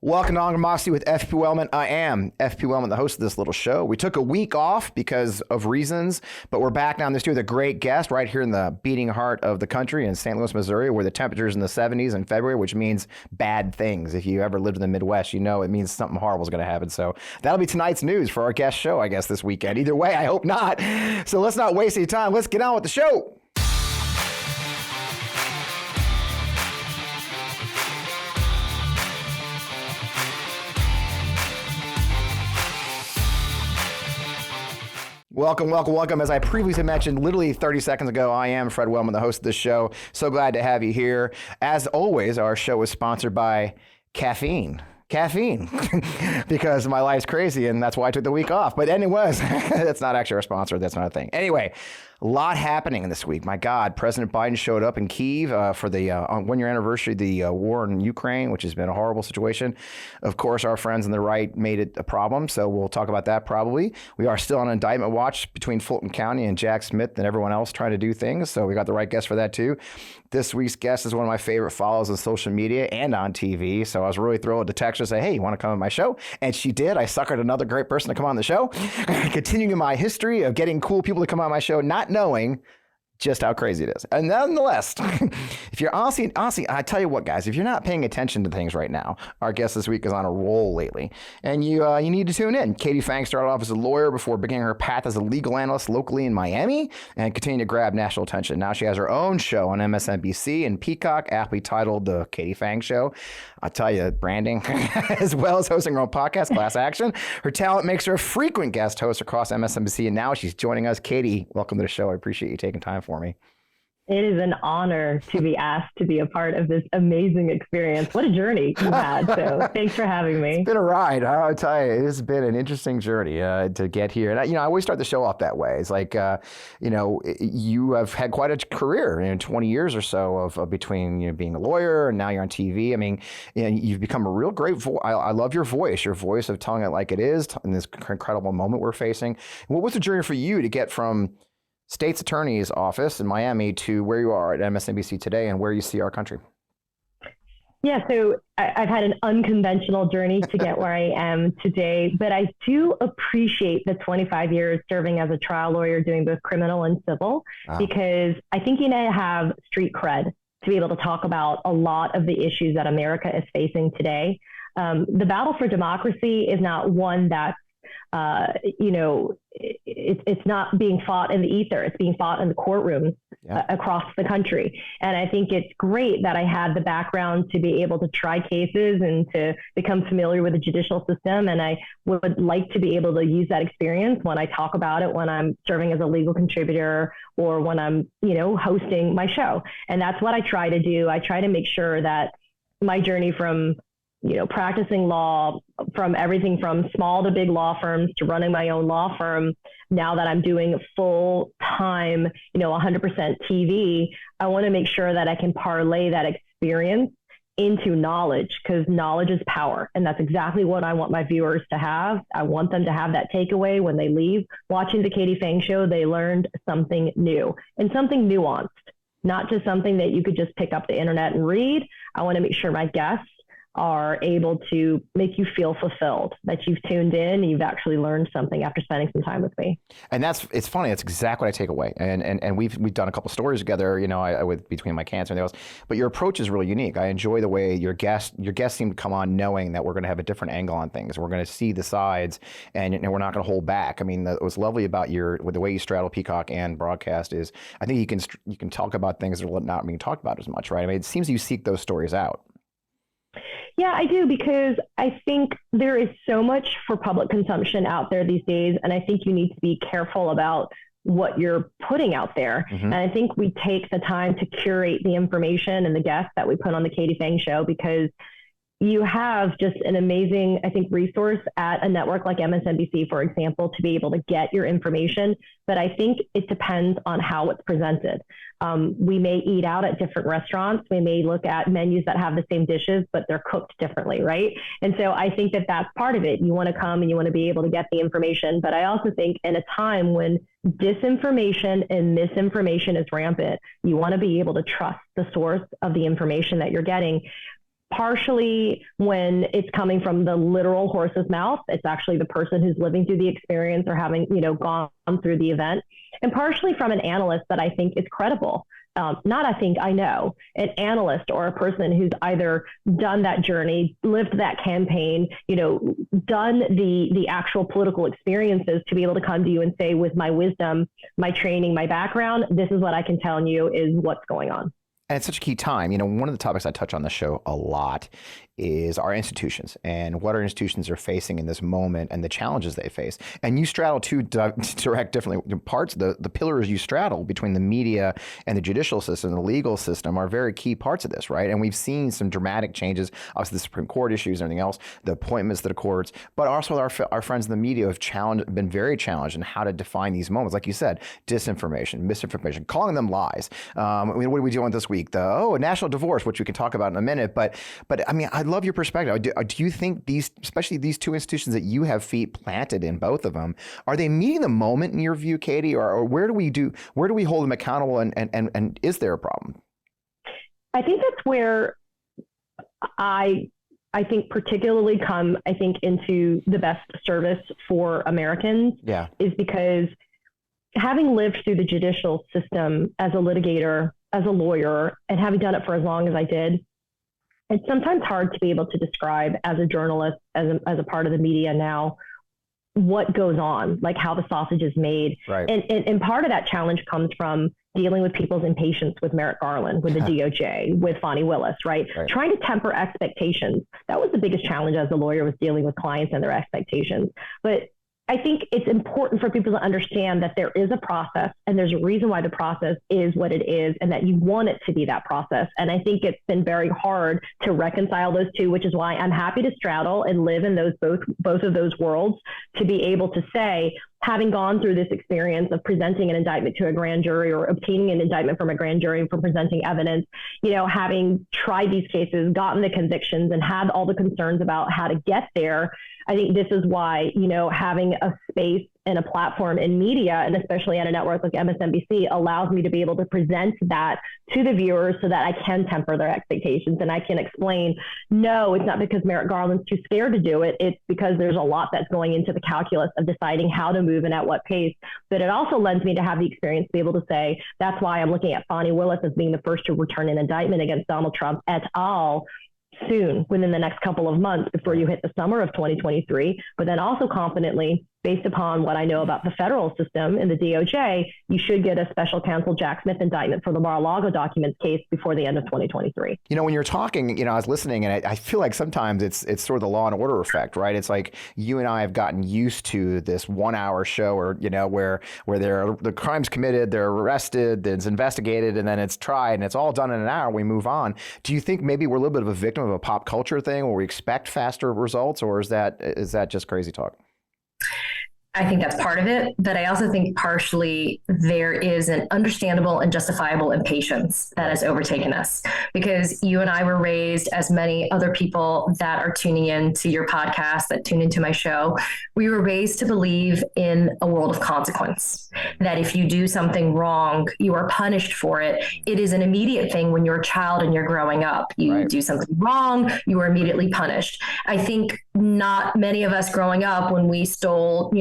Welcome to Democracy with FP Wellman. I am FP Wellman, the host of this little show. We took a week off because of reasons, but we're back now in the studio with a great guest right here in the beating heart of the country in St. Louis, Missouri, where the temperature's in the 70s in February, which means bad things. If you ever lived in the Midwest, you know it means something horrible is going to happen. So that'll be tonight's news for our guest show, I guess, this weekend. Either way, I hope not. So let's not waste any time. Let's get on with the show. Welcome, welcome, welcome. As I previously mentioned, literally 30 seconds ago, I am Fred Wellman, the host of this show. So glad to have you here. As always, our show is sponsored by caffeine, because my life's crazy, and that's why I took the week off. But anyways, that's not actually our sponsor. That's not a thing. Anyway, a lot happening this week. My God, President Biden showed up in Kyiv for the one-year anniversary of the war in Ukraine, which has been a horrible situation. Of course, our friends on the right made it a problem, so we'll talk about that probably. We are still on indictment watch between Fulton County and Jack Smith and everyone else trying to do things, so we got the right guest for that too. This week's guest is one of my favorite follows on social media and on TV, so I was really thrilled to text her and say, hey, you want to come on my show? And she did. I suckered another great person to come on the show. Continuing my history of getting cool people to come on my show, not knowing just how crazy it is. And nonetheless, if you're honestly, I tell you what, guys, if you're not paying attention to things right now, our guest this week is on a roll lately, and you need to tune in. Katie Phang started off as a lawyer before beginning her path as a legal analyst locally in Miami and continued to grab national attention. Now she has her own show on MSNBC and Peacock, aptly titled The Katie Phang Show. I tell you, branding, as well as hosting her own podcast, Class Action. Her talent makes her a frequent guest host across MSNBC, and now she's joining us. Katie, welcome to the show. I appreciate you taking time for me. It is an honor to be asked to be a part of this amazing experience. What a journey you've had. So thanks for having me. It's been a ride. I'll tell you, it's been an interesting journey to get here. And I always start the show off that way. It's like, you have had quite a career, 20 years or so of between being a lawyer and now you're on TV. I mean, you've become a real great voice. I love your voice of telling it like it is in this incredible moment we're facing. What was the journey for you to get from state's attorney's office in Miami to where you are at MSNBC today and where you see our country? Yeah, so I've had an unconventional journey to get where I am today, but I do appreciate the 25 years serving as a trial lawyer doing both criminal and civil, because I think you need to have street cred to be able to talk about a lot of the issues that America is facing today. The battle for democracy is not one that's it's not being fought in the ether. It's being fought in the courtrooms across the country. And I think it's great that I had the background to be able to try cases and to become familiar with the judicial system. And I would like to be able to use that experience when I talk about it, when I'm serving as a legal contributor or when I'm, hosting my show. And that's what I try to do. I try to make sure that my journey from practicing law, from everything from small to big law firms to running my own law firm, now that I'm doing full time, 100% TV, I want to make sure that I can parlay that experience into knowledge, because knowledge is power. And that's exactly what I want my viewers to have. I want them to have that takeaway when they leave watching the Katie Phang Show. They learned something new and something nuanced, not just something that you could just pick up the internet and read. I want to make sure my guests are able to make you feel fulfilled, that you've tuned in and you've actually learned something after spending some time with me. And it's funny. That's exactly what I take away. And we've done a couple stories together, with between my cancer and everything else. But your approach is really unique. I enjoy the way your guests seem to come on knowing that we're going to have a different angle on things. We're going to see the sides, and we're not going to hold back. I mean, what's lovely about with the way you straddle Peacock and broadcast is I think you can talk about things that are not being talked about as much, right? I mean, it seems you seek those stories out. Yeah, I do, because I think there is so much for public consumption out there these days, and I think you need to be careful about what you're putting out there. Mm-hmm. And I think we take the time to curate the information and the guests that we put on the Katie Phang Show, because you have just an amazing, I think, resource at a network like MSNBC, for example, to be able to get your information. But I think it depends on how it's presented. We may eat out at different restaurants. We may look at menus that have the same dishes, but they're cooked differently, right? And so I think that that's part of it. You want to come and you want to be able to get the information. But I also think in a time when disinformation and misinformation is rampant, you want to be able to trust the source of the information that you're getting. partially when it's coming from the literal horse's mouth, it's actually the person who's living through the experience or having, gone through the event, and partially from an analyst that I think is credible. I know an analyst or a person who's either done that journey, lived that campaign, done the actual political experiences to be able to come to you and say, with my wisdom, my training, my background, this is what I can tell you is what's going on. And it's such a key time. One of the topics I touch on the show a lot is our institutions and what our institutions are facing in this moment and the challenges they face. And you straddle two direct different parts. The pillars you straddle between the media and the judicial system, the legal system, are very key parts of this, right? And we've seen some dramatic changes, obviously the Supreme Court issues and everything else, the appointments to the courts, but also our friends in the media have been very challenged in how to define these moments. Like you said, disinformation, misinformation, calling them lies. What are we doing this week? A national divorce, which we can talk about in a minute. But I mean, I love your perspective. Do you think especially these two institutions that you have feet planted in, both of them, are they meeting the moment in your view, Katie, or where do we hold them accountable, and is there a problem? I think that's where I think particularly come into the best service for Americans. Yeah, is because having lived through the judicial system as a litigator, as a lawyer, and having done it for as long as I did, it's sometimes hard to be able to describe as a journalist, as a part of the media now, what goes on, like how the sausage is made. Right. And part of that challenge comes from dealing with people's impatience with Merrick Garland, with the DOJ, with Fani Willis, right? Trying to temper expectations. That was the biggest challenge as a lawyer, was dealing with clients and their expectations. But I think it's important for people to understand that there is a process, and there's a reason why the process is what it is, and that you want it to be that process. And I think it's been very hard to reconcile those two, which is why I'm happy to straddle and live in those both of those worlds, to be able to say, having gone through this experience of presenting an indictment to a grand jury, or obtaining an indictment from a grand jury for presenting evidence, having tried these cases, gotten the convictions, and had all the concerns about how to get there, I think this is why, having a space and a platform in media, and especially at a network like MSNBC, allows me to be able to present that to the viewers so that I can temper their expectations, and I can explain, no, it's not because Merrick Garland's too scared to do it. It's because there's a lot that's going into the calculus of deciding how to move and at what pace. But it also lends me to have the experience to be able to say, that's why I'm looking at Fani Willis as being the first to return an indictment against Donald Trump et al. Soon, within the next couple of months, before you hit the summer of 2023, but then also confidently, based upon what I know about the federal system and the DOJ, you should get a special counsel Jack Smith indictment for the Mar-a-Lago documents case before the end of 2023. When you're talking, I was listening, and I feel like sometimes it's sort of the Law and Order effect, right? It's like you and I have gotten used to this 1 hour show, or where the crime's committed, they're arrested, then it's investigated, and then it's tried, and it's all done in an hour. We move on. Do you think maybe we're a little bit of a victim of a pop culture thing, where we expect faster results, or is that just crazy talk? I think that's part of it, but I also think partially there is an understandable and justifiable impatience that has overtaken us, because you and I were raised, as many other people that are tuning in to your podcast, that tune into my show, we were raised to believe in a world of consequence, that if you do something wrong, you are punished for it. It is an immediate thing when you're a child and you're growing up. You do something wrong, you are immediately punished. I think not many of us growing up, when we stole,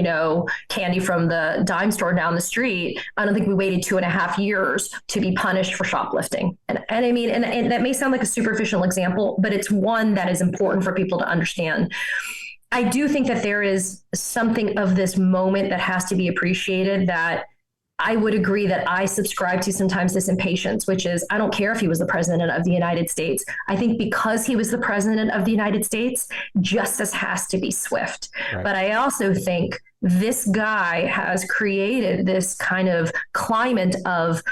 candy from the dime store down the street, I don't think we waited 2.5 years to be punished for shoplifting. And I mean, and that may sound like a superficial example, but it's one that is important for people to understand. I do think that there is something of this moment that has to be appreciated, that I would agree that I subscribe to sometimes this impatience, which is, I don't care if he was the president of the United States. I think because he was the president of the United States, justice has to be swift. Right. But I also think this guy has created this kind of climate of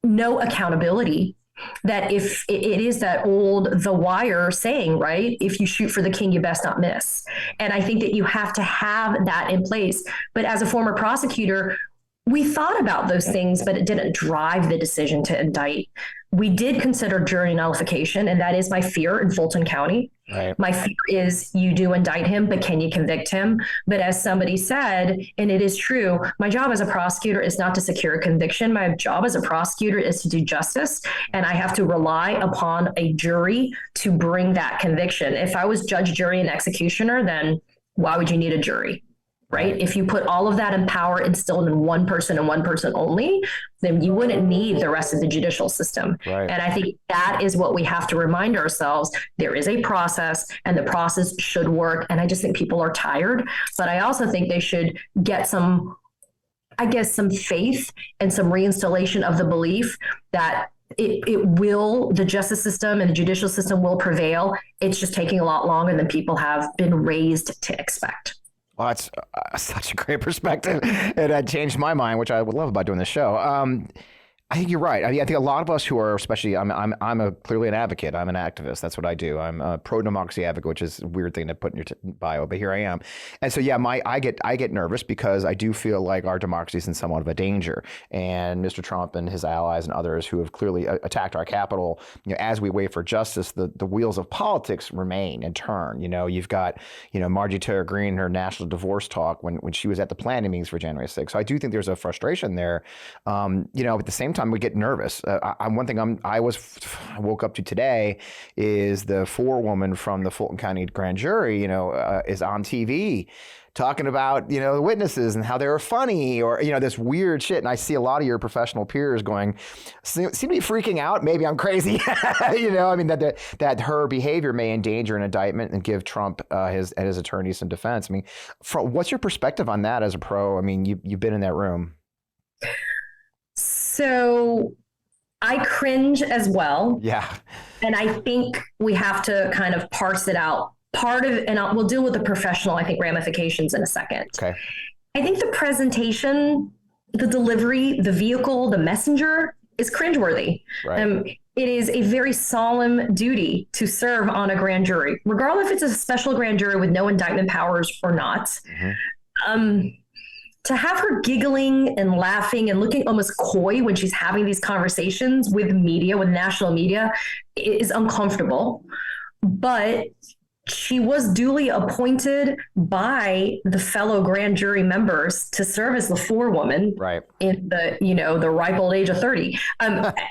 no accountability, that if it is that old The Wire saying, right? If you shoot for the king, you best not miss. And I think that you have to have that in place. But as a former prosecutor, we thought about those things, but it didn't drive the decision to indict. we did consider jury nullification, and that is my fear in Fulton County. Right. My fear is you do indict him, but can you convict him? But as somebody said, and it is true, my job as a prosecutor is not to secure a conviction. My job as a prosecutor is to do justice, and I have to rely upon a jury to bring that conviction. If I was judge, jury, and executioner, then why would you need a jury? Right? If you put all of that in power instilled in one person and one person only, then you wouldn't need the rest of the judicial system. Right. And I think that is what we have to remind ourselves. There is a process, and the process should work. And I just think people are tired, but I also think they should get some faith and some reinstallation of the belief that the justice system and the judicial system will prevail. It's just taking a lot longer than people have been raised to expect. Well, that's such a great perspective. It had changed my mind, which I would love about doing this show. I think you're right. I mean, I think a lot of us who are, especially, I'm clearly an advocate. I'm an activist. That's what I do. I'm a pro-democracy advocate, which is a weird thing to put in your bio, but here I am. And so, yeah, I get nervous because I do feel like our democracy is in somewhat of a danger. And Mr. Trump and his allies and others who have clearly attacked our Capitol, as we wait for justice, the wheels of politics remain and turn. You've got, Marjorie Taylor Greene, her national divorce talk when she was at the planning meetings for January 6th. So I do think there's a frustration there. At the same time, we get nervous. One thing I woke up to today is the forewoman from the Fulton County grand jury, is on TV talking about, the witnesses and how they were funny or, this weird shit. And I see a lot of your professional peers seem to be freaking out. Maybe I'm crazy, that her behavior may endanger an indictment and give Trump his attorneys some defense. I mean, what's your perspective on that as a pro? I mean, you've been in that room. So I cringe as well. Yeah. And I think we have to kind of parse it out. We'll deal with the professional, ramifications in a second. Okay. I think the presentation, the delivery, the vehicle, the messenger is cringeworthy. Right. It is a very solemn duty to serve on a grand jury, regardless if it's a special grand jury with no indictment powers or not. Mm-hmm. To have her giggling and laughing and looking almost coy when she's having these conversations with national media, is uncomfortable. But she was duly appointed by the fellow grand jury members to serve as the forewoman, right, in the ripe old age of 30.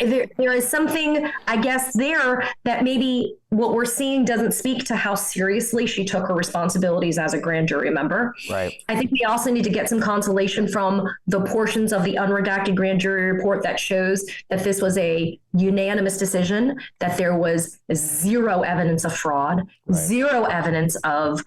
There is something, I guess, there that maybe what we're seeing doesn't speak to how seriously she took her responsibilities as a grand jury member. Right. I think we also need to get some consolation from the portions of the unredacted grand jury report that shows that this was a unanimous decision, that there was zero evidence of fraud, right, zero evidence of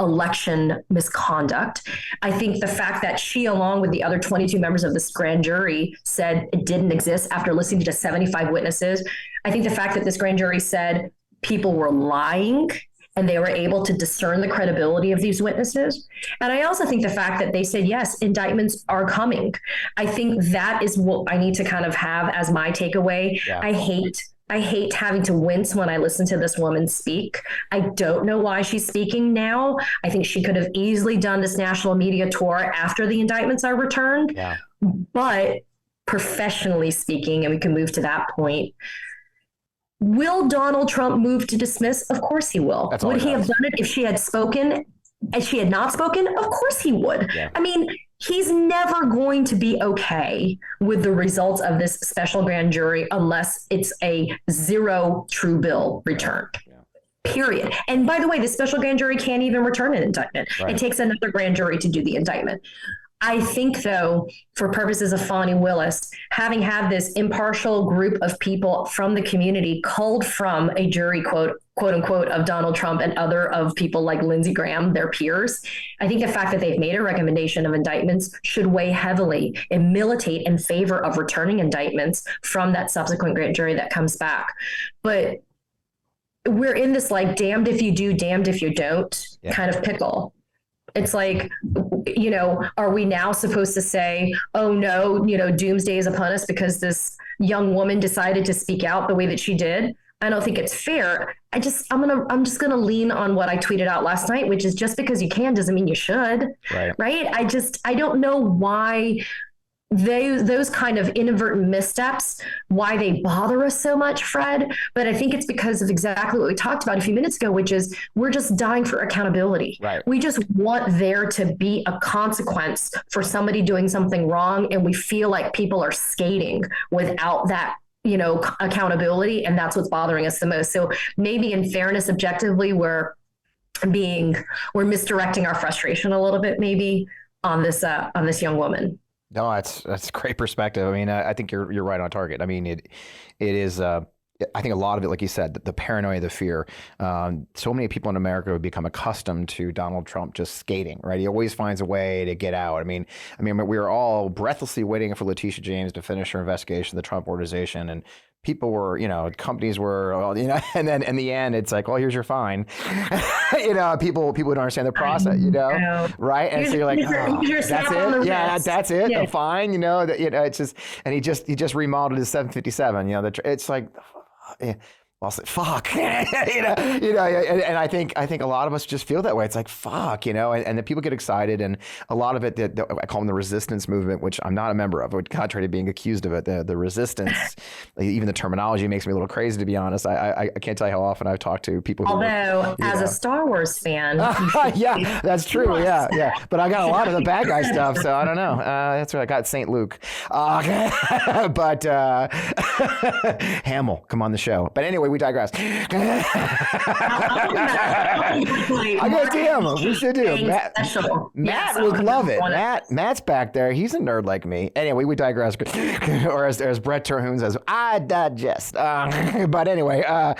election misconduct. I think the fact that she, along with the other 22 members of this grand jury, said it didn't exist after listening to 75 witnesses. I think the fact that this grand jury said people were lying and they were able to discern the credibility of these witnesses. And I also think the fact that they said, yes, indictments are coming. I think that is what I need to kind of have as my takeaway. Yeah. I hate having to wince when I listen to this woman speak. I don't know why she's speaking now. I think she could have easily done this national media tour after the indictments are returned. Yeah. But professionally speaking, and we can move to that point, will Donald Trump move to dismiss? Of course he will. Would he have done it if she had spoken and she had not spoken? Of course he would. Yeah. I mean, he's never going to be okay with the results of this special grand jury unless it's a zero true bill returned. Yeah. Period. And by the way, the special grand jury can't even return an indictment. Right. It takes another grand jury to do the indictment. I think, though, for purposes of Fani Willis, having had this impartial group of people from the community culled from a jury, quote unquote, of Donald Trump and other of people like Lindsey Graham, their peers, I think the fact that they've made a recommendation of indictments should weigh heavily and militate in favor of returning indictments from that subsequent grand jury that comes back. But we're in this damned if you do, damned if you don't kind of pickle. It's like, are we now supposed to say, oh no, doomsday is upon us because this young woman decided to speak out the way that she did? I don't think it's fair. I'm just gonna lean on what I tweeted out last night, which is just because you can doesn't mean you should. Right? I don't know why those kind of inadvertent missteps, why they bother us so much, Fred. But I think it's because of exactly what we talked about a few minutes ago, which is we're just dying for accountability. Right. We just want there to be a consequence for somebody doing something wrong. And we feel like people are skating without that, accountability. And that's what's bothering us the most. So maybe in fairness, objectively, we're misdirecting our frustration a little bit, maybe on this young woman. No, that's great perspective. I mean, I think you're right on target. I mean, it is. I think a lot of it, like you said, the paranoia, the fear. So many people in America have become accustomed to Donald Trump just skating, right? He always finds a way to get out. I mean, we were all breathlessly waiting for Letitia James to finish her investigation of the Trump organization, and people were, companies were, and then in the end, it's like, well, here's your fine. People don't understand the process, right? And so you're like, that's it. Yeah, that's it. Yeah. The fine, it's just, and he just remodeled his 757. It's like, well, fuck, and I think a lot of us just feel that way. It's like, fuck, and the people get excited, and a lot of it, I call them the resistance movement, which I'm not a member of, contrary to being accused of it. The resistance, even the terminology makes me a little crazy, to be honest. I can't tell you how often I've talked to people. Although, as a Star Wars fan, yeah, that's true. Yeah. But I got a lot of the bad guy stuff, so I don't know. That's where I got St. Luke. But Hamill, come on the show. But anyway, we digress. I got to him. We should do. Matt would love it. Matt's back there. He's a nerd like me. Anyway, we digress. Or as Brett Terhune says, I digest. But anyway, I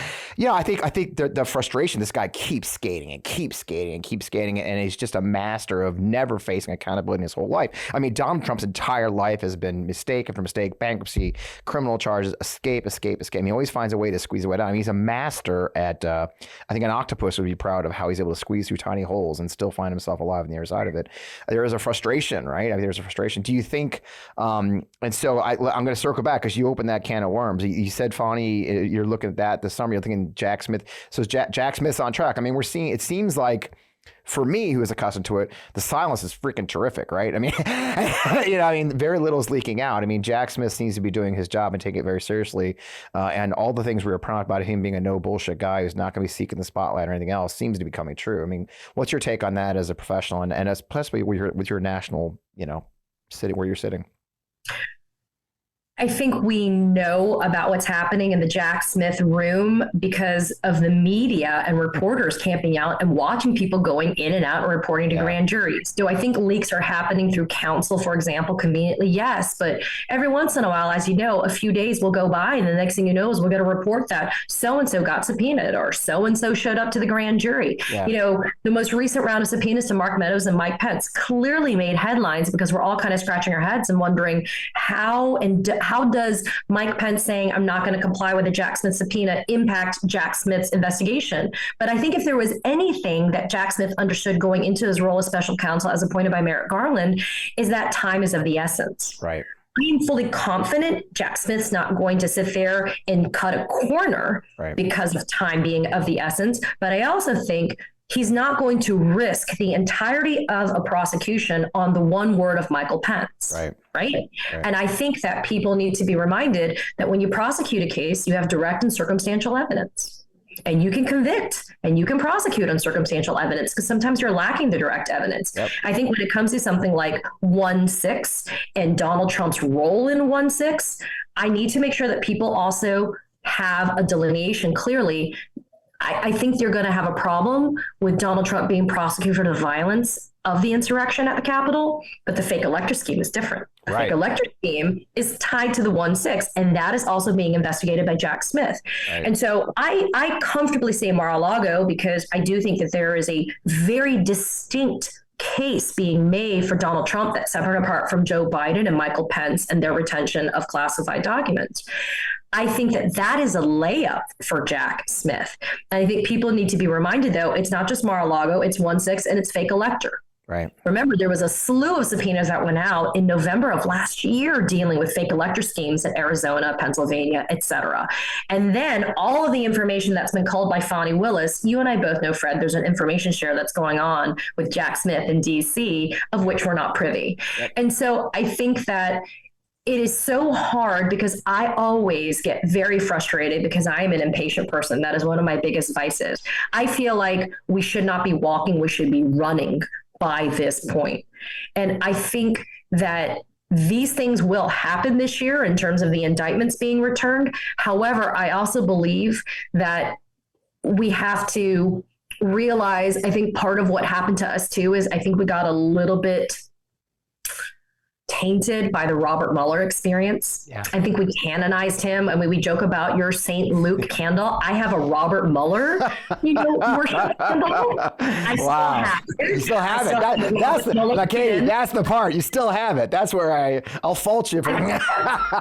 think the frustration. This guy keeps skating and keeps skating and keeps skating, and he's just a master of never facing accountability in his whole life. I mean, Donald Trump's entire life has been mistake after mistake, bankruptcy, criminal charges, escape. He always finds a way to squeeze away down. I mean, he's a master at, I think an octopus would be proud of how he's able to squeeze through tiny holes and still find himself alive on the other side of it. There is a frustration, right? I mean, there's a frustration. Do you think, and so I'm going to circle back because you opened that can of worms. You said, Fani, you're looking at that this summer, you're thinking Jack Smith. So Jack Smith's on track. I mean, we're seeing, it seems like, for me, who is accustomed to it, the silence is freaking terrific, right? I mean, very little is leaking out. I mean, Jack Smith seems to be doing his job and taking it very seriously. And all the things we were proud about him being a no bullshit guy who's not going to be seeking the spotlight or anything else seems to be coming true. I mean, what's your take on that as a professional and especially with your national, sitting where you're sitting? I think we know about what's happening in the Jack Smith room because of the media and reporters camping out and watching people going in and out and reporting to grand juries. Do I think leaks are happening through counsel, for example, conveniently? Yes. But every once in a while, as you know, a few days will go by and the next thing you know is we'll get a report that so-and-so got subpoenaed or so-and-so showed up to the grand jury. Yeah. The most recent round of subpoenas to Mark Meadows and Mike Pence clearly made headlines because we're all kind of scratching our heads and wondering how does Mike Pence saying, I'm not going to comply with the Jack Smith subpoena impact Jack Smith's investigation? But I think if there was anything that Jack Smith understood going into his role as special counsel as appointed by Merrick Garland is that time is of the essence. Right. I'm fully confident Jack Smith's not going to sit there and cut a corner because of time being of the essence. But I also think he's not going to risk the entirety of a prosecution on the one word of Michael Pence. Right. And I think that people need to be reminded that when you prosecute a case, you have direct and circumstantial evidence. And you can convict and you can prosecute on circumstantial evidence because sometimes you're lacking the direct evidence. Yep. I think when it comes to something like 1-6 and Donald Trump's role in 1-6, I need to make sure that people also have a delineation clearly. I think they're going to have a problem with Donald Trump being prosecuted for the violence of the insurrection at the Capitol, but the fake elector scheme is different. The fake elector scheme is tied to the 1-6, and that is also being investigated by Jack Smith. And so I comfortably say Mar-a-Lago because I do think that there is a very distinct case being made for Donald Trump that's separate apart from Joe Biden and Michael Pence and their retention of classified documents. I think that is a layup for Jack Smith. And I think people need to be reminded, though, it's not just Mar-a-Lago, it's 1-6 and it's fake elector. Right. Remember, there was a slew of subpoenas that went out in November of last year dealing with fake elector schemes in Arizona, Pennsylvania, et cetera. And then all of the information that's been culled by Fani Willis, you and I both know, Fred, there's an information share that's going on with Jack Smith in D.C., of which we're not privy. Yep. And so I think that it is so hard because I always get very frustrated because I am an impatient person. That is one of my biggest vices. I feel like we should not be walking, we should be running by this point. And I think that these things will happen this year in terms of the indictments being returned. However, I also believe that we have to realize, I think part of what happened to us too is I think we got a little bit tainted by the Robert Mueller experience. Yeah. I think we canonized him. I mean, we joke about your St. Luke candle. I have a Robert Mueller, worship candle. I still have it. You still have it. That's the, Katie, that's the part. You still have it. That's where I'll fault you for I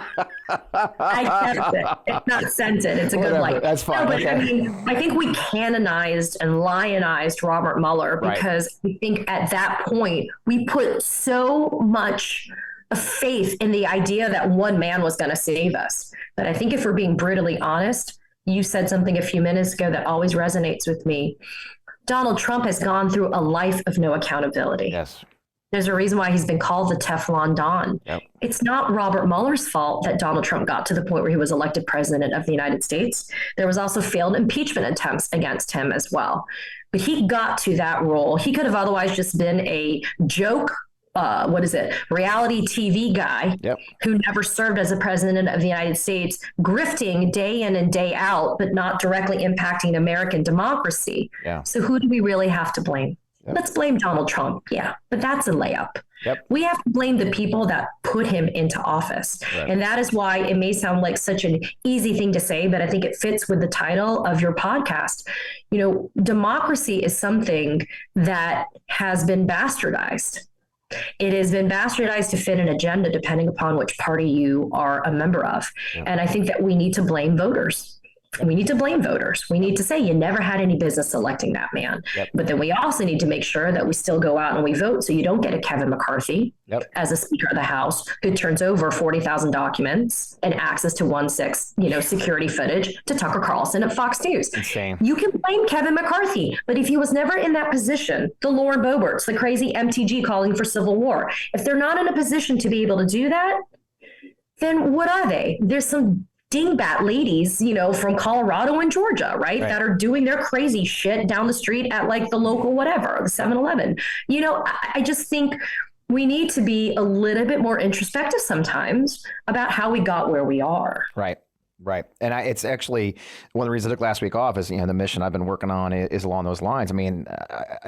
kept it. It's not scented. It's a good light. That's fine. No, but I mean, I think we canonized and lionized Robert Mueller because I think at that point we put so much faith in the idea that one man was going to save us. But I think if we're being brutally honest, you said something a few minutes ago that always resonates with me. Donald Trump has gone through a life of no accountability. Yes. There's a reason why he's been called the Teflon Don. Yep. It's not Robert Mueller's fault that Donald Trump got to the point where he was elected president of the United States. There was also failed impeachment attempts against him as well. But he got to that role. He could have otherwise just been a joke reality TV guy who never served as a president of the United States, grifting day in and day out, but not directly impacting American democracy. Yeah. So who do we really have to blame? Yep. Let's blame Donald Trump. Yeah, but that's a layup. Yep. We have to blame the people that put him into office. Right. And that is why it may sound like such an easy thing to say, but I think it fits with the title of your podcast. Democracy is something that has been bastardized. It has been bastardized to fit an agenda depending upon which party you are a member of. Yeah. And I think that we need to blame voters. We need to blame voters. We need to say you never had any business electing that man. Yep. But then we also need to make sure that we still go out and we vote so you don't get a Kevin McCarthy as a Speaker of the House who turns over 40,000 documents and access to 1/6, security footage to Tucker Carlson at Fox News. Insane. You can blame Kevin McCarthy, but if he was never in that position, the Lauren Boeberts, the crazy MTG calling for civil war, if they're not in a position to be able to do that, then what are they? There's some dingbat ladies, from Colorado and Georgia, right? That are doing their crazy shit down the street at like the local whatever, the 7-Eleven. I just think we need to be a little bit more introspective sometimes about how we got where we are. Right. And it's actually one of the reasons I took last week off is, the mission I've been working on is along those lines. I mean,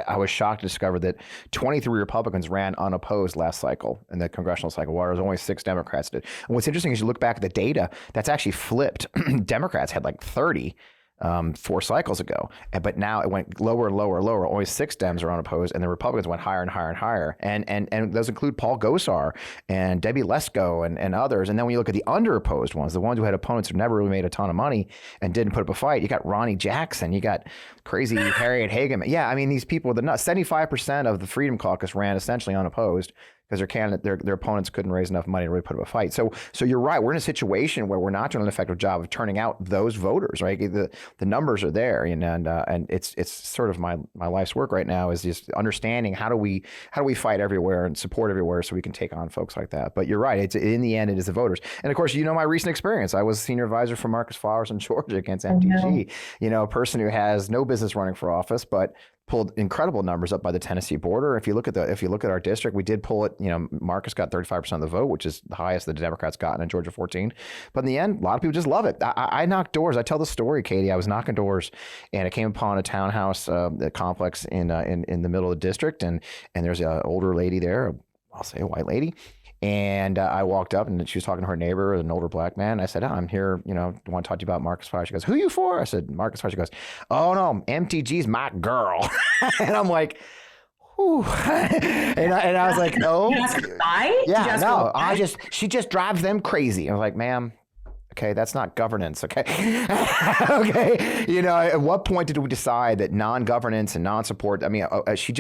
I was shocked to discover that 23 Republicans ran unopposed last cycle in the congressional cycle, whereas only 6 Democrats did. And what's interesting is you look back at the data, that's actually flipped. Democrats had like 30 4 cycles ago, but now it went lower and lower and lower. Only 6 Dems are unopposed, and the Republicans went higher and higher and higher. And those include Paul Gosar and Debbie Lesko and others. And then when you look at the underopposed ones, the ones who had opponents who never really made a ton of money and didn't put up a fight, you got Ronnie Jackson, you got crazy Harriet Hageman. Yeah, I mean, these people, 75% of the Freedom Caucus ran essentially unopposed, because their opponents couldn't raise enough money to really put up a fight. So you're right. We're in a situation where we're not doing an effective job of turning out those voters, right? The numbers are there, and it's sort of my life's work right now is just understanding how do we fight everywhere and support everywhere so we can take on folks like that. But you're right. It's in the end, it is the voters. And of course, my recent experience. I was senior advisor for Marcus Flowers in Georgia against MTG. A person who has no business running for office, but pulled incredible numbers up by the Tennessee border. If you look at our district, we did pull it. Marcus got 35% of the vote, which is the highest that the Democrats gotten in Georgia 14. But in the end, a lot of people just love it. I knocked doors. I tell the story, Katie. I was knocking doors, and I came upon a townhouse complex in the middle of the district, and there's an older lady there. I'll say a white lady. And I walked up, and she was talking to her neighbor, an older black man. I said, I'm here, want to talk to you about Marcus Fire. She goes, who are you for? I said, Marcus Fire. She goes, oh, no, MTG's my girl. And I'm like, whew. and I was like, oh. Did you ask her why? Yeah, no, she just drives them crazy. I was like, ma'am, okay, that's not governance, okay? Okay, at what point did we decide that non-governance and non-support, she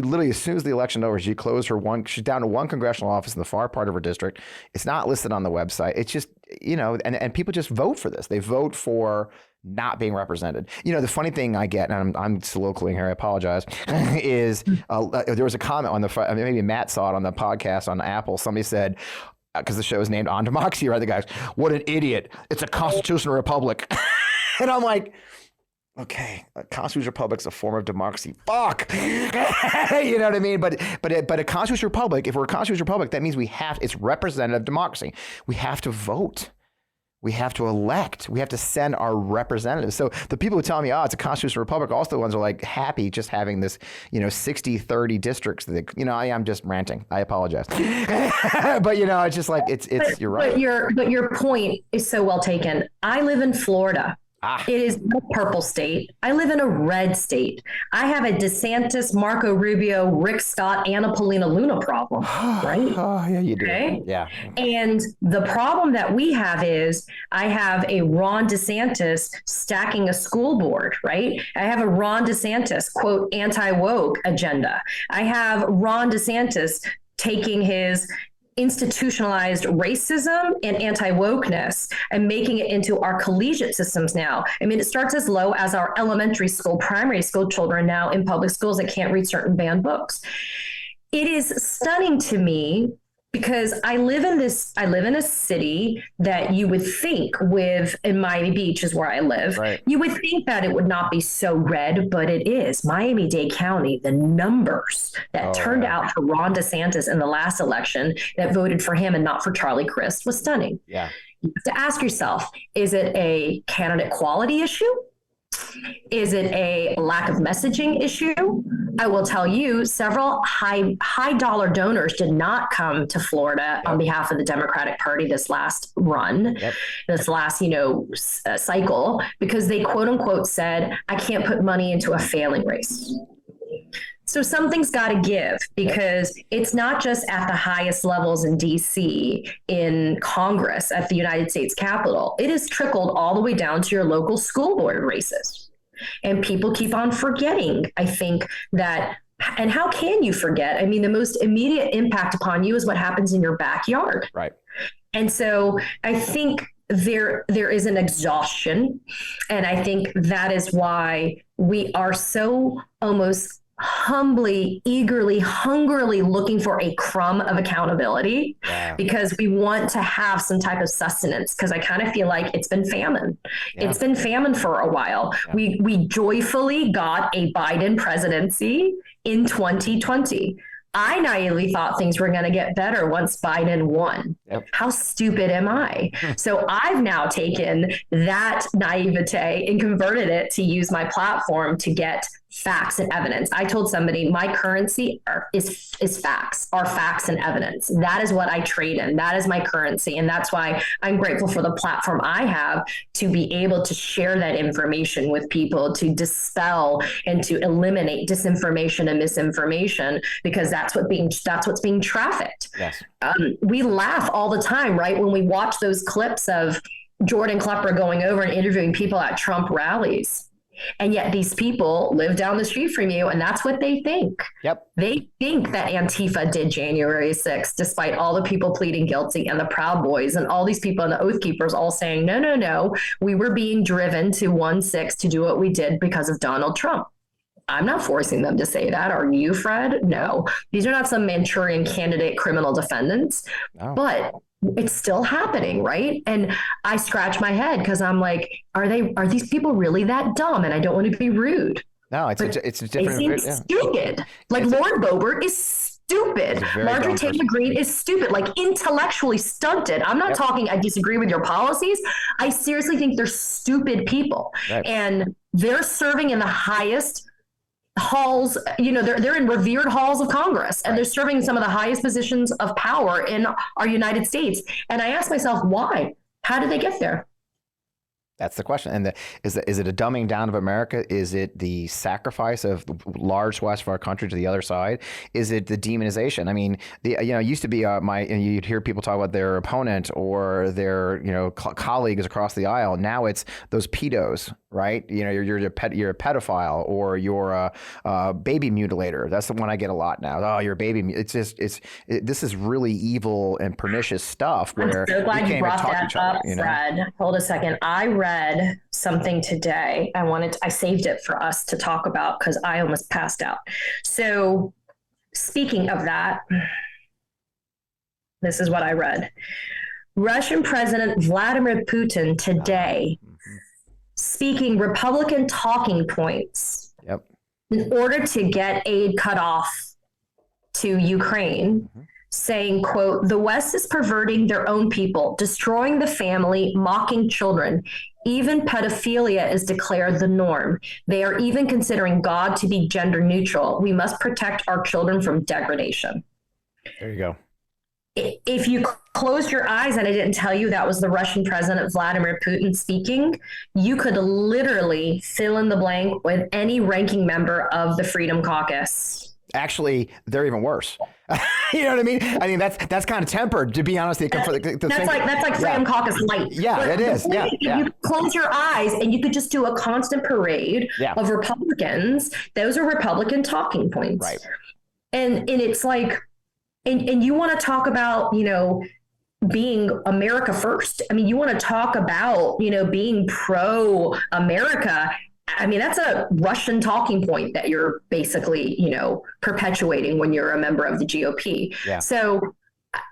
literally, as soon as the election over, she closed she's down to 1 congressional office in the far part of her district. It's not listed on the website. It's just, and people just vote for this. They vote for not being represented. The funny thing I get, and I'm soliloquying here, I apologize, is there was a comment on maybe Matt saw it on the podcast on Apple. Somebody said, because the show is named On Democracy, right? The guys, what an idiot. It's a constitutional republic. And I'm like, okay, a constitutional republic's a form of democracy. Fuck. You know what I mean? But a constitutional republic, if we're a constitutional republic, that means it's representative democracy. We have to vote. We have to elect. We have to send our representatives. So the people who tell me, it's a constitutional republic, also the ones who are like happy just having this, 60-30 districts. That, I'm just ranting. I apologize. But it's just like, you're right. But your point is so well taken. I live in Florida. It is a purple state. I live in a red state. I have a DeSantis, Marco Rubio, Rick Scott, Anna Paulina Luna problem, right? Oh, yeah, you do. Okay? Yeah. And the problem that we have is I have a Ron DeSantis stacking a school board, right? I have a Ron DeSantis, quote, anti-woke agenda. I have Ron DeSantis taking his institutionalized racism and anti-wokeness and making it into our collegiate systems now. I mean, it starts as low as our elementary school, primary school children now in public schools that can't read certain banned books. It is stunning to me because I live in a city that you would think in Miami Beach is where I live. Right. You would think that it would not be so red, but it is. Miami-Dade County, the numbers that turned out for Ron DeSantis in the last election that voted for him and not for Charlie Crist was stunning. Yeah. You have to ask yourself, is it a candidate quality issue? Is it a lack of messaging issue? I will tell you, several high dollar donors did not come to Florida on behalf of the Democratic Party this last run, this last, cycle, because they quote unquote said, I can't put money into a failing race. So something's got to give because it's not just at the highest levels in DC, in Congress, at the United States Capitol. It has trickled all the way down to your local school board races. And people keep on forgetting, I think, that. And how can you forget? I mean, the most immediate impact upon you is what happens in your backyard. Right. And so I think there is an exhaustion. And I think that is why we are so almost humbly, eagerly, hungrily looking for a crumb of accountability because we want to have some type of sustenance, because I kind of feel like it's been famine. It's been famine for a while. We joyfully got a Biden presidency in 2020. I naively thought things were going to get better once Biden won. How stupid am I? So I've now taken that naivete and converted it to use my platform to get facts and evidence. I told somebody my currency is facts, are facts and evidence. That is what I trade in. That is my currency. And that's why I'm grateful for the platform I have to be able to share that information with people, to dispel and to eliminate disinformation and misinformation, because that's what's being trafficked. Yes. We laugh all the time, right? When we watch those clips of Jordan Klepper going over and interviewing people at Trump rallies. And yet these people live down the street from you, and that's what they think. They think that Antifa did January 6th, despite all the people pleading guilty and the Proud Boys and all these people and the Oath Keepers all saying, no, we were being driven to 1-6 to do what we did because of Donald Trump. I'm not forcing them to say that. Are you, Fred? No. These are not some Manchurian candidate criminal defendants, but it's still happening, right? And I scratch my head because I'm like, are these people really that dumb? And I don't want to be rude. No, it's a different. They seem stupid. Like Lauren Boebert is stupid. Marjorie Taylor Greene is stupid, like intellectually stunted. I'm not talking, I disagree with your policies. I seriously think they're stupid people. And they're serving in the highest halls, they're in revered halls of Congress, and they're serving some of the highest positions of power in our United States. And I ask myself, why? How did they get there? That's the question. And is it a dumbing down of America? Is it the sacrifice of large swaths of our country to the other side? Is it the demonization? I mean, it used to be and you'd hear people talk about their opponent or their colleagues across the aisle. Now it's those pedos, right? You're a pedophile, or you're a baby mutilator. That's the one I get a lot now. Oh, you're a baby. This is really evil and pernicious stuff. Where I'm so glad you brought that up, Fred. Hold a second. I read something today. I saved it for us to talk about because I almost passed out. So speaking of that, This is what I read. Russian President Vladimir Putin today speaking Republican talking points in order to get aid cut off to Ukraine, saying, quote, the West is perverting their own people, destroying the family, mocking children. Even pedophilia is declared the norm. They are even considering God to be gender neutral. We must protect our children from degradation. There you go. If you closed your eyes and I didn't tell you that was the Russian President Vladimir Putin speaking, you could literally fill in the blank with any ranking member of the Freedom Caucus. Actually, they're even worse. You know what I mean? I mean, that's kind of tempered, to be honest. That's like Freedom Caucus light. Yeah, but it is. Yeah, you could close your eyes and you could just do a constant parade of Republicans. Those are Republican talking points. Right. And it's like, and you want to talk about, you know, being America first. I mean, you want to talk about, you know, being pro-America. I mean, that's a Russian talking point that you're basically, you know, perpetuating when you're a member of the GOP. Yeah. So,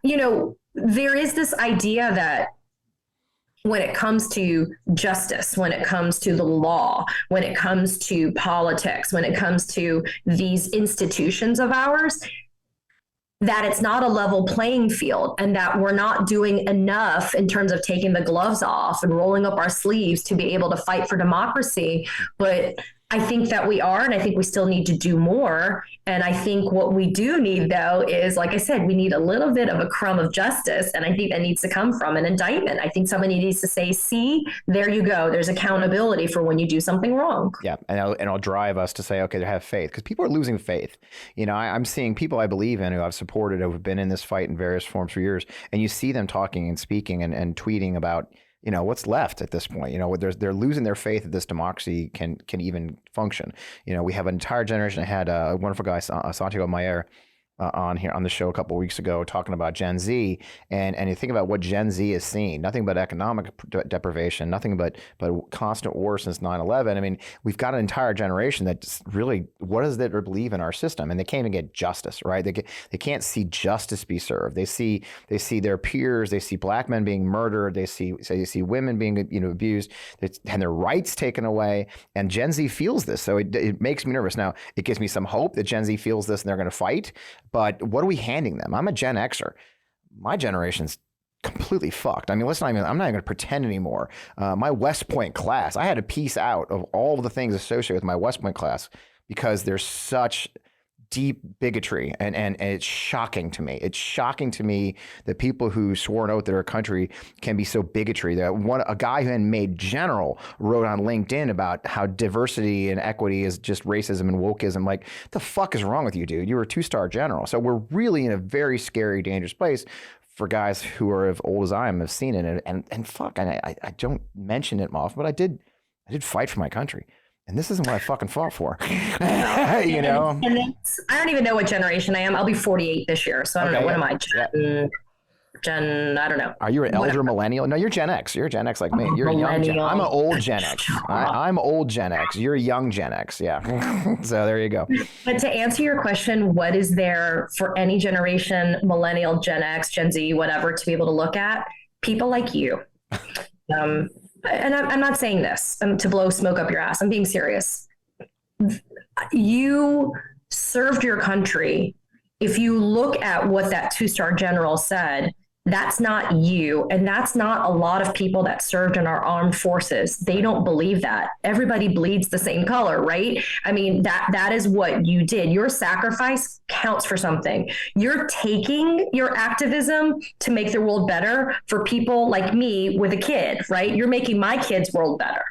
you know, there is this idea that when it comes to justice, when it comes to the law, when it comes to politics, when it comes to these institutions of ours, that it's not a level playing field and that we're not doing enough in terms of taking the gloves off and rolling up our sleeves to be able to fight for democracy. But I think that we are, and I think we still need to do more. And I think what we do need, though, is, like I said, we need a little bit of a crumb of justice. And I think that needs to come from an indictment. I think somebody needs to say, see, there you go. There's accountability for when you do something wrong. Yeah. And it'll drive us to say, okay, to have faith, because people are losing faith. You know, I'm seeing people I believe in who I've supported, who have been in this fight in various forms for years. And you see them talking and speaking and tweeting about, you know, what's left at this point. You know, they're losing their faith that this democracy can even function. You know, we have an entire generation. I had a wonderful guy, Santiago Mayer, on here on the show a couple of weeks ago talking about Gen Z, and you think about what Gen Z is seeing, nothing but economic deprivation, nothing but constant war since 9/11. I mean, we've got an entire generation that's really, what does they believe in our system? And they can't even get justice, right? They can't see justice be served. They see their peers, they see black men being murdered, they see women being, you know, abused, and their rights taken away. And Gen Z feels this, so it makes me nervous. Now, it gives me some hope that Gen Z feels this and they're going to fight. But what are we handing them? I'm a Gen Xer. My generation's completely fucked. I mean, I'm not even going to pretend anymore. My West Point class, I had to piece out of all of the things associated with my West Point class because there's such deep bigotry, and it's shocking to me. It's shocking to me that people who swore an oath that our country can be so bigotry. That a guy who had made general wrote on LinkedIn about how diversity and equity is just racism and wokeism. Like, the fuck is wrong with you, dude? You were a 2-star general. So we're really in a very scary, dangerous place for guys who are as old as I am, have seen it. And fuck, I don't mention it often, but I did fight for my country. And this isn't what I fucking fought for. You know? And I don't even know what generation I am. I'll be 48 this year. So I don't know. What am I? Gen, I don't know. Are you an elder millennial? No, you're Gen X. You're Gen X like me. You're a young Gen. I'm an old Gen X. I'm old Gen X. You're a young Gen X. Yeah. So there you go. But to answer your question, what is there for any generation, millennial, Gen X, Gen Z, whatever, to be able to look at? People like you. And I'm not saying this to blow smoke up your ass. I'm being serious. You served your country. If you look at what that 2-star general said, that's not you. And that's not a lot of people that served in our armed forces. They don't believe that. Everybody bleeds the same color, right? I mean, that is what you did. Your sacrifice counts for something. You're taking your activism to make the world better for people like me with a kid, right? You're making my kid's world better.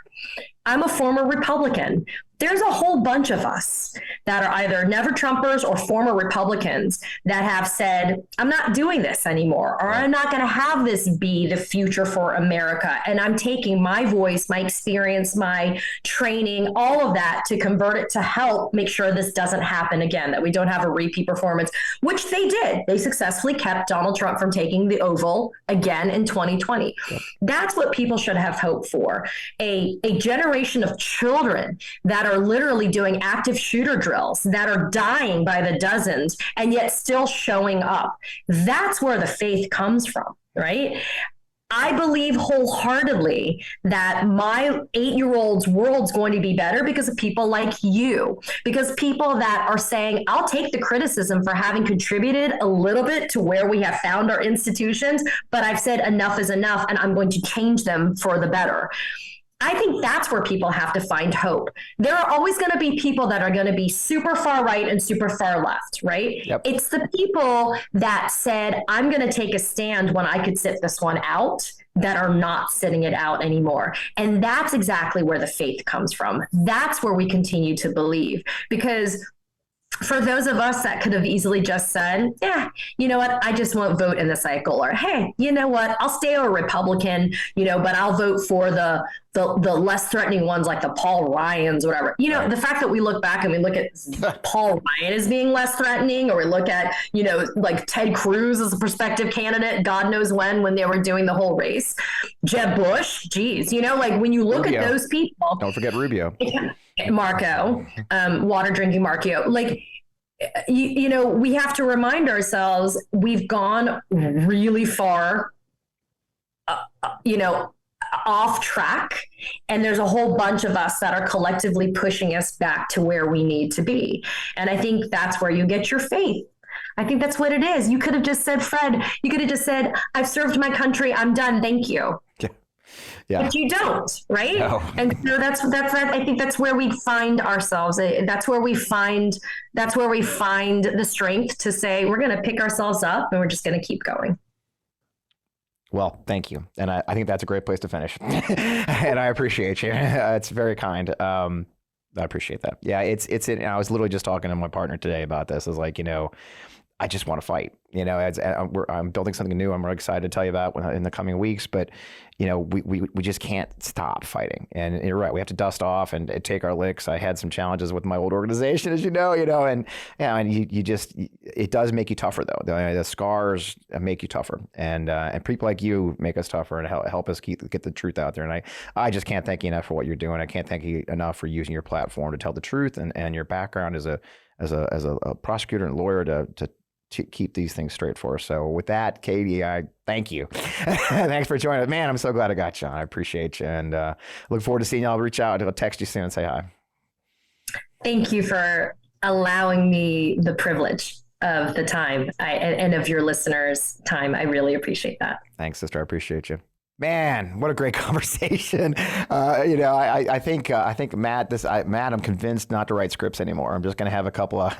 I'm a former Republican. There's a whole bunch of us that are either never Trumpers or former Republicans that have said, I'm not doing this anymore, or I'm not going to have this be the future for America. And I'm taking my voice, my experience, my training, all of that to convert it to help make sure this doesn't happen again, that we don't have a repeat performance, which they did. They successfully kept Donald Trump from taking the Oval again in 2020. That's what people should have hope for. A generation of children that are are literally doing active shooter drills, that are dying by the dozens and yet still showing up. That's where the faith comes from, right? I believe wholeheartedly that my 8-year-old's world's going to be better because of people like you, because people that are saying, I'll take the criticism for having contributed a little bit to where we have found our institutions, but I've said enough is enough and I'm going to change them for the better. I think that's where people have to find hope. There are always going to be people that are going to be super far right and super far left, right? Yep. It's the people that said, I'm going to take a stand when I could sit this one out, that are not sitting it out anymore. And that's exactly where the faith comes from. That's where we continue to believe, because for those of us that could have easily just said, yeah, you know what, I just won't vote in the cycle, or, hey, you know what, I'll stay a Republican, but I'll vote for the less threatening ones like the Paul Ryans, whatever. The fact that we look back and we look at Paul Ryan as being less threatening, or we look at, like Ted Cruz as a prospective candidate, God knows when they were doing the whole race, Jeb Bush, geez, like when you look Rubio. At those people. Don't forget Rubio. Marco, water drinking Marco, like, we have to remind ourselves we've gone really far, off track. And there's a whole bunch of us that are collectively pushing us back to where we need to be. And I think that's where you get your faith. I think that's what it is. You could have just said, Fred, you could have just said, I've served my country. I'm done. Thank you. Yeah. But you don't, right? No. And so that's I think that's where we find ourselves. That's where we find the strength to say, we're going to pick ourselves up and we're just going to keep going. Well, thank you. And I think that's a great place to finish. And I appreciate you. It's very kind. I appreciate that. Yeah, I was literally just talking to my partner today about this. I was like, I just want to fight. I'm building something new. I'm really excited to tell you about in the coming weeks. But we just can't stop fighting. And you're right. We have to dust off and take our licks. I had some challenges with my old organization, as and it does make you tougher though. The scars make you tougher, and people like you make us tougher and help us get the truth out there. And I just can't thank you enough for what you're doing. I can't thank you enough for using your platform to tell the truth and your background as a prosecutor and lawyer to keep these things straight for us. So with that, Katie, I thank you. Thanks for joining us. Man, I'm so glad I got you on. I appreciate you. And look forward to seeing you. I'll reach out. I'll text you soon and say hi. Thank you for allowing me the privilege of the time and of your listeners' time. I really appreciate that. Thanks, sister. I appreciate you. Man, what a great conversation. I think Matt, I'm convinced not to write scripts anymore. I'm just going to have a couple of,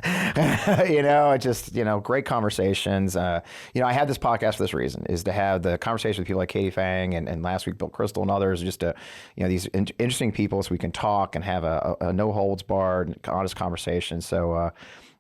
great conversations. I had this podcast for this reason, is to have the conversation with people like Katie Phang and last week, Bill Crystal and others, just to, these interesting people so we can talk and have a no holds barred, honest conversation. So,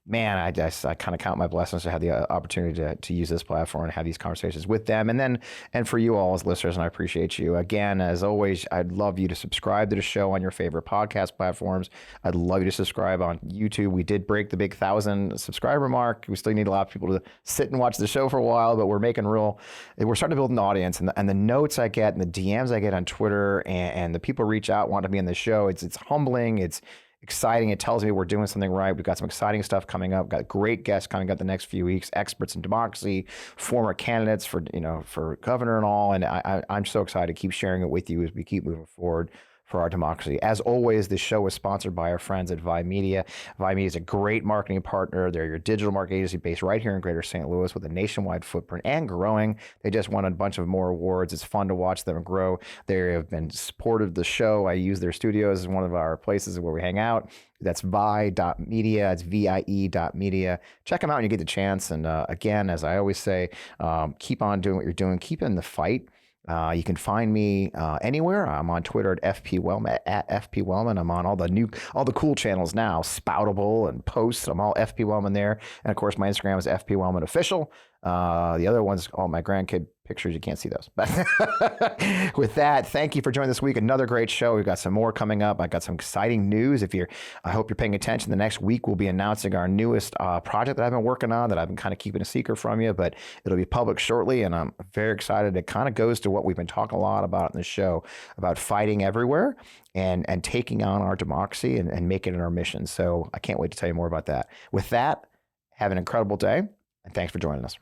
man, I kind of count my blessings to have the opportunity to use this platform and have these conversations with them. And for you all as listeners, and I appreciate you. Again, as always, I'd love you to subscribe to the show on your favorite podcast platforms. I'd love you to subscribe on YouTube. We did break the big 1,000 subscriber mark. We still need a lot of people to sit and watch the show for a while, but we're starting to build an audience. And the notes I get and the DMs I get on Twitter and the people reach out, want to be on the show, it's humbling. It's exciting. It tells me we're doing something right. We've got some exciting stuff coming up. Got great guests coming up the next few weeks, experts in democracy, former candidates for governor and all. And I'm so excited to keep sharing it with you as we keep moving forward for our democracy. As always, this show is sponsored by our friends at Vi Media. Vi Media is a great marketing partner. They're your digital marketing agency based right here in Greater St. Louis with a nationwide footprint and growing. They just won a bunch of more awards. It's fun to watch them grow. They have been supportive of the show. I use their studios as one of our places where we hang out. That's vi.media. It's VIE.media. Check them out when you get the chance. And again, as I always say, keep on doing what you're doing. Keep in the fight. You can find me anywhere. I'm on Twitter at FP Wellman, at FP Wellman. I'm on all the cool channels now, Spoutable and Post. I'm all FP Wellman there. And of course, my Instagram is FP Wellman Official. The other one's all my grandkid pictures, you can't see those. But with that, thank you for joining this week. Another great show. We've got some more coming up. I got some exciting news. I hope you're paying attention. The next week we'll be announcing our newest project that I've been working on that I've been kind of keeping a secret from you, but it'll be public shortly. And I'm very excited. It kind of goes to what we've been talking a lot about in the show, about fighting everywhere and taking on our democracy and making it our mission. So I can't wait to tell you more about that. With that, have an incredible day, and thanks for joining us.